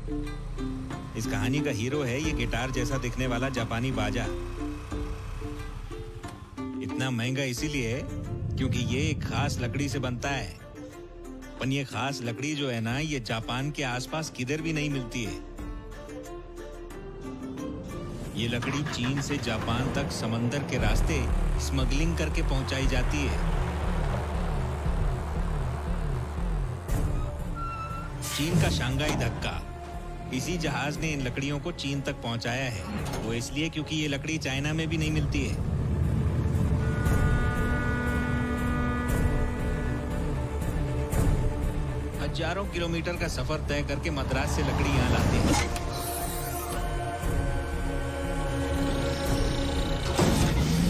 इस कहानी का हीरो है ये गिटार जैसा दिखने वाला जापानी बाजा। इतना महंगा इसीलिए है क्योंकि ये एक खास लकड़ी से बनता है। पर ये खास लकड़ी जो है ना, ये जापान के आसपास किधर भी नहीं मिलती है। ये लकड़ी चीन से जापान तक समंदर के रास्ते स्मगलिंग करके पहुंचाई जाती है। चीन का शंघाई धक्का, इसी जहाज ने इन लकड़ियों को चीन तक पहुंचाया है। वो इसलिए क्योंकि ये लकड़ी चाइना में भी नहीं मिलती है। हजारों किलोमीटर का सफर तय करके मद्रास से लकड़ी यहाँ लाते हैं।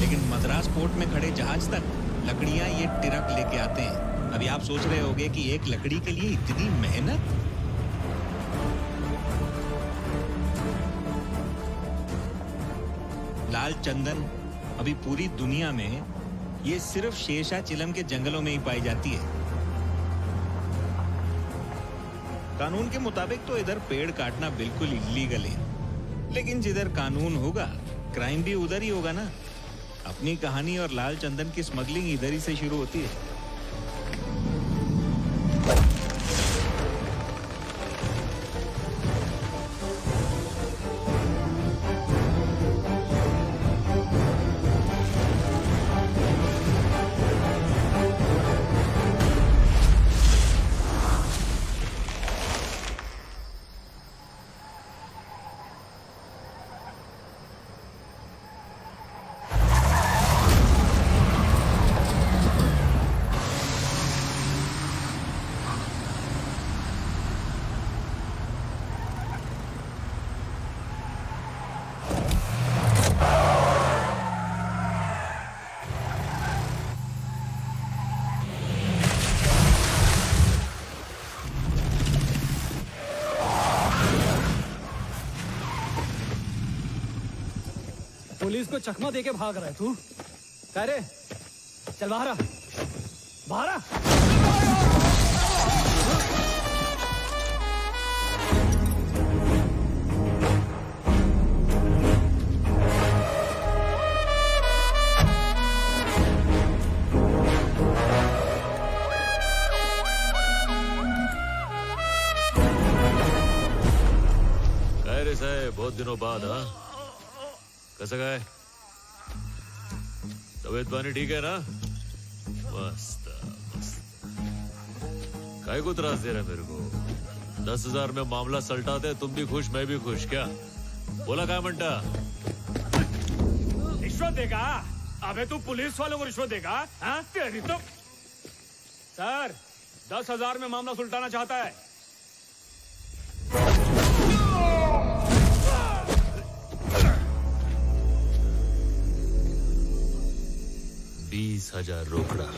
लेकिन मद्रास पोर्ट में खड़े जहाज तक लकड़ियां ये ट्रक लेके आते हैं। अभी आप सोच रहे होंगे कि एक लकड़ी के लिए इतनी मेहनत। लाल चंदन अभी पूरी दुनिया में ये सिर्फ शेरशाह चिलम के जंगलों में ही पाई जाती है। कानून के मुताबिक तो इधर पेड़ काटना बिल्कुल इलीगल है, लेकिन जिधर कानून होगा क्राइम भी उधर ही होगा ना। अपनी कहानी और लाल चंदन की स्मगलिंग इधर ही से शुरू होती है। पुलिस को चकमा देके भाग रहा है तू? कह रे चल बाहर आ, बाहर आ। कह रे साहब, बहुत दिनों बाद। हाँ, कैसा गए? तबीयत पानी ठीक है ना? मस्त मस्त। काय को त्रास दे रहा है मेरे को? 10,000 में मामला सलटाते, तुम भी खुश मैं भी खुश। क्या बोला? काय म्हणता? रिश्वत देगा? अबे तू पुलिस वालों को रिश्वत देगा? हाँ तेरी तो। सर 10,000 में मामला सुलटाना चाहता है। 20,000 रोकड़ा।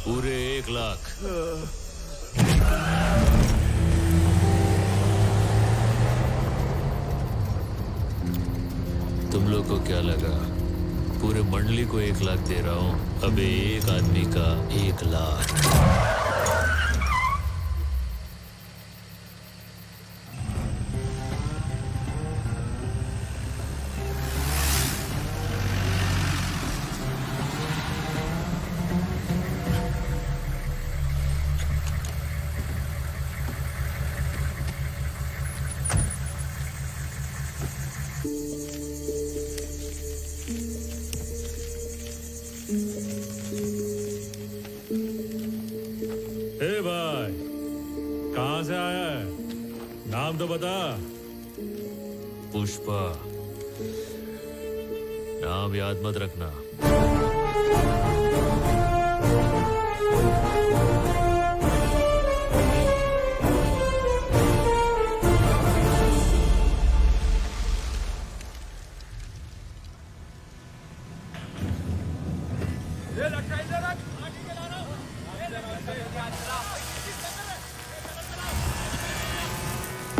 पूरे 1 लाख। तुम लोग को क्या लगा पूरे मंडली को 1 लाख दे रहा हूं? अबे एक आदमी का 1 लाख। कहां से आया है? नाम तो बता। पुष्पा। नाम याद मत रखना।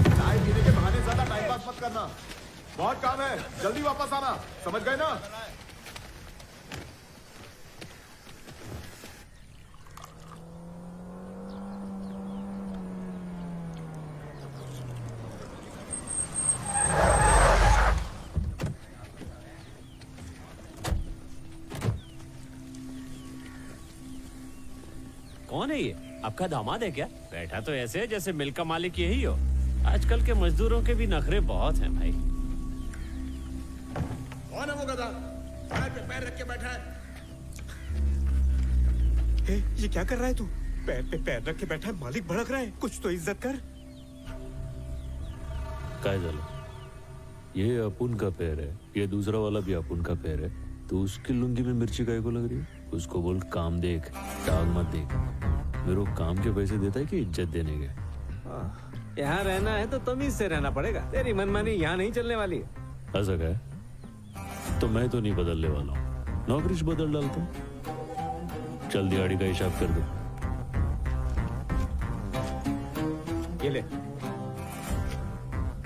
चाय पीने के बहाने ज्यादा टाइम पास मत करना। बहुत काम है, जल्दी वापस आना। समझ गए ना? कौन है ये? आपका दामाद है क्या? बैठा तो ऐसे है जैसे मिल का मालिक यही हो। आजकल के मजदूरों के भी नखरे बहुत हैं भाई। कौन है वो गधा? पैर पे पैर रख के बैठा है। ये क्या कर रहा है तू? पैर पे पैर रख के बैठा है, मालिक भड़क रहा है। कुछ तो इज्जत कर। काय झालं? ये अपुन का पैर है, ये दूसरा वाला भी अपुन का पैर है। तो उसकी लुंगी में मिर्ची काय को लग रही है? उसको बोल काम देख, टांग मत देख। मेरे को काम के पैसे देता है कि इज्जत देने के? यहाँ रहना है तो तमीज से रहना पड़ेगा। तेरी मनमानी यहाँ नहीं चलने वाली है। ऐसा क्या है? तो मैं तो नहीं बदलने वाला हूँ, नौकरी से बदल डालता हूँ। चल दिहाड़ी का हिसाब कर दो। ये ले।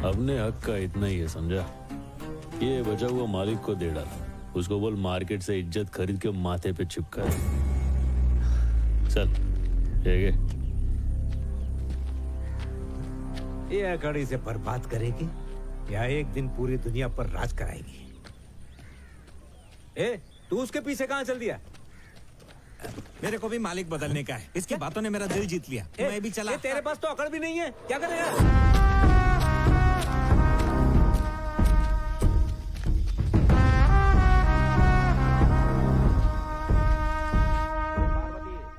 अपने हक का इतना ही है, समझा? ये बचा हुआ मालिक को दे डाला। उसको बोल मार्केट से इज्जत खरीद के माथे पे चिपका दे। चल ठीक है। ये अकड़ी से बर्बाद करेगी या एक दिन पूरी दुनिया पर राज कराएगी? ए, तू उसके पीछे कहाँ चल दिया? मेरे को भी मालिक बदलने का है। इसकी बातों ने मेरा दिल जीत लिया। मैं भी चला। तेरे पास तो अकड़ भी नहीं है, क्या करेगा?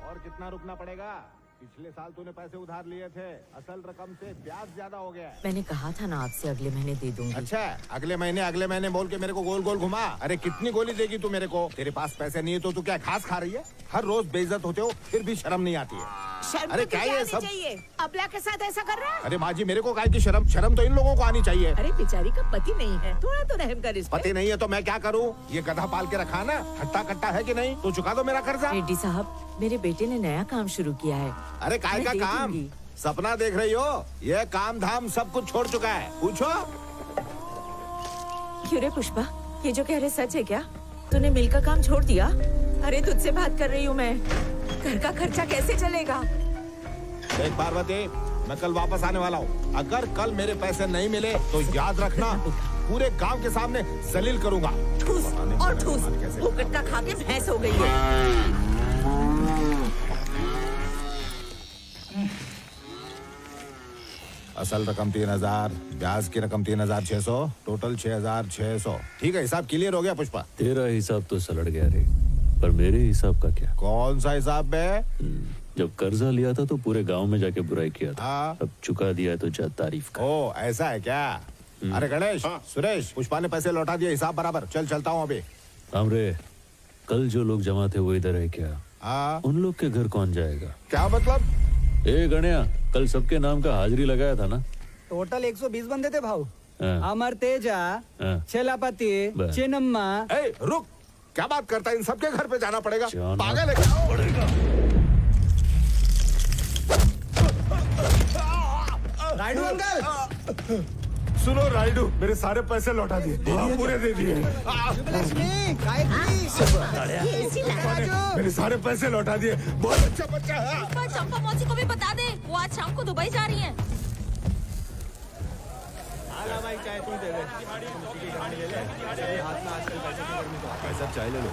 और कितना रुकना पड़ेगा? पिछले साल तूने पैसे उधार लिए थे, असल रकम से ब्याज ज्यादा हो गया है। मैंने कहा था ना आपसे अगले महीने दे दूंगी। अच्छा, अगले महीने बोल के मेरे को गोल गोल घुमा। अरे कितनी गोली देगी तू मेरे को? तेरे पास पैसे नहीं है तो तू क्या घास खा रही है? हर रोज बेइज्जत होते हो, फिर भी शर्म नहीं आती है। शर्म अरे तो क्या ये सब? चाहिए? अबला के साथ ऐसा कर रहा है? अरे माँ जी, मेरे को काय की शर्म? शर्म तो इन लोगों को आनी चाहिए। अरे बेचारी का पति नहीं है, थोड़ा तो रहम कर इस पे। पति नहीं है तो मैं क्या करूँ? ये गधा पाल के रखा ना, हट्टा कट्टा है कि नहीं? तो चुका दो मेरा कर्जा। रेड्डी साहब, मेरे बेटे ने नया काम शुरू किया है। अरे काय का मैं दे काम? दूंगी। सपना देख रही हो? ये काम धाम सब कुछ छोड़ चुका है। पूछो। क्यों रे पुष्पा, ये जो कह रहे सच है क्या? तूने मिल का काम छोड़ दिया? अरे तुझसे बात कर रही हूँ मैं। घर का खर्चा कैसे चलेगा? देख पार्वती, मैं कल वापस आने वाला हूँ। अगर कल मेरे पैसे नहीं मिले तो याद रखना, पूरे गांव के सामने जलील करूंगा। ठूस और ठूस, फोकट का खा के भैंस हो गई है। असल रकम 3000, ब्याज की रकम 3600, टोटल 6600। ठीक है, हिसाब क्लियर हो गया पुष्पा? तेरा हिसाब तो सलट गया रे, पर मेरे हिसाब का क्या? कौन सा हिसाब बे? जब कर्जा लिया था तो पूरे गांव में जाके बुराई किया था। हाँ। अब चुका दिया है तो जा तारीफ का। ओ ऐसा है क्या? अरे गणेश, सुरेश, पुष्पा ने पैसे लौटा दिए, हिसाब बराबर। चलता हूँ अभी। हमरे, कल जो लोग जमा थे वो इधर है क्या? हाँ। उन लोग के घर कौन जाएगा? क्या मतलब? ए गणया, कल सबके नाम का हाजिरी लगाया था ना? टोटल 120 बंदे थे भाऊ। हाँ। अमर तेजा, हाँ। छेलापति, बस। चिन्नम्मा। ए, रुक, क्या बात करता है? इन सबके घर पे जाना पड़ेगा? जाना पागल है क्या? राइडू अंकल, सुनो राइडू, मेरे सारे पैसे लौटा दिए। पूरे दे दिए। मेरे सारे पैसे लौटा दिए। बहुत अच्छा बच्चा है। चंपा मौसी को भी बता दे, वो आज शाम को दुबई जा रही हैं। ऐसा चाय ले लो।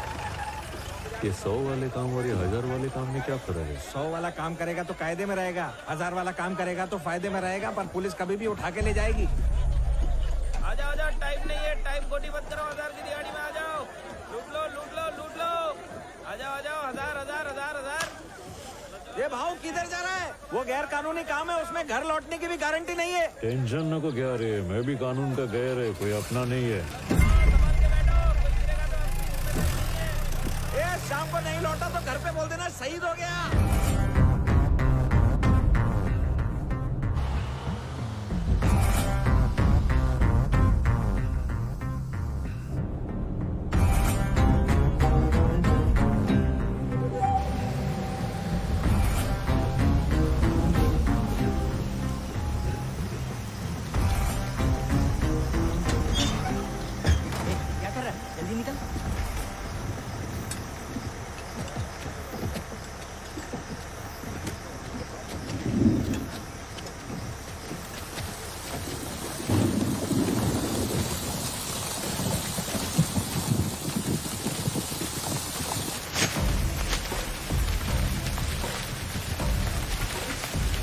ये 100 वाले काम और ये 1000 वाले काम में क्या फर्क है? 100 वाला काम करेगा तो कायदे में रहेगा, 1000 वाला काम करेगा तो फायदे में रहेगा, पर पुलिस कभी भी उठा के ले जाएगी। आजा, टाइम नहीं है, टाइम खोटी मत करो। 1000 की दिहाड़ी में आ जाओ, लूट लो। आ जाओ, 1000। ये भाव किधर जा रहा है? वो गैर कानूनी काम है, उसमें घर लौटने की भी गारंटी नहीं है। टेंशन न को क्या रे, मैं भी कानून का गैर है, कोई अपना नहीं है। ये शाम को नहीं लौटा तो घर पे बोल देना शहीद हो गया।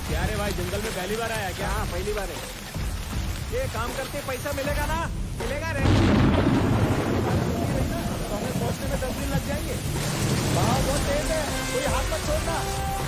क्या रे भाई, जंगल में पहली बार आया क्या? हाँ, पहली बार है। ये काम करके पैसा मिलेगा ना? मिलेगा रे। तो हमें सोचने में 10 दिन लग जाएंगे। भाव बहुत तेज है, कोई हाथ मत छोड़ना।